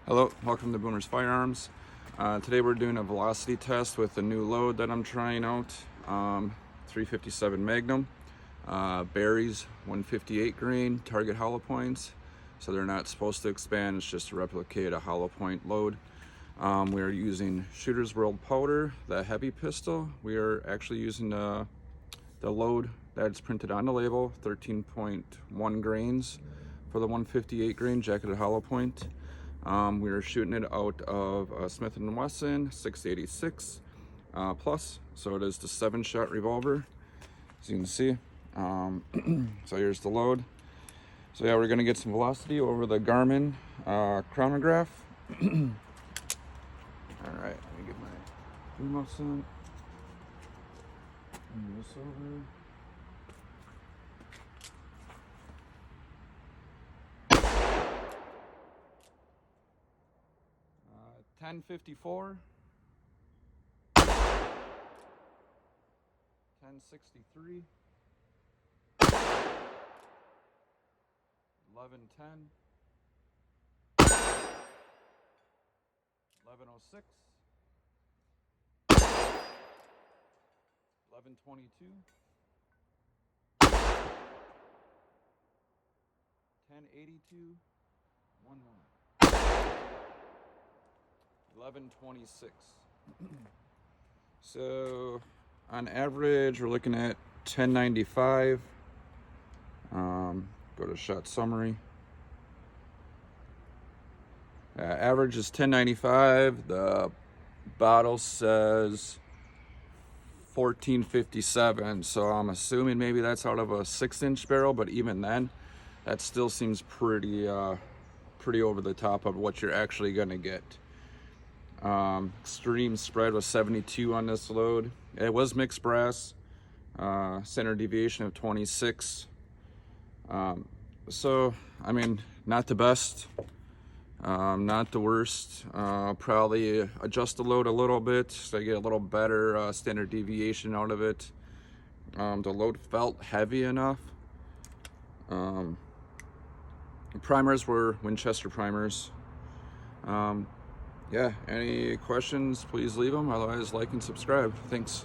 Hello, welcome to Boomer's Firearms. Today we're doing a velocity test with a new load that I'm trying out. 357 Magnum, berries, 158 grain, target hollow points. So they're not supposed to expand, it's just to replicate a hollow point load. We are using Shooter's World powder, the heavy pistol. We are actually using the load that's printed on the label, 13.1 grains for the 158 grain jacketed hollow point. We are shooting it out of Smith & Wesson 686 plus, so it is the 7-shot revolver, as you can see. So here's the load. So yeah, we're gonna get some velocity over the Garmin chronograph. All right, let me get my remote on. Move this over. 1054, 1063, 1110, 1106, 1122, 1082, 1126. So on average we're looking at 1095. Go to shot summary. Average is 1095. The bottle says 1457, so I'm assuming maybe that's out of a 6-inch barrel, but even then that still seems pretty over the top of what you're actually gonna get. Extreme spread was 72 on this load. It was mixed brass, center deviation of 26. So I mean, not the best, not the worst. Probably adjust the load a little bit so I get a little better standard deviation out of it. The load felt heavy enough. The primers were Winchester primers. Yeah, any questions, please leave them. Otherwise, like and subscribe. Thanks.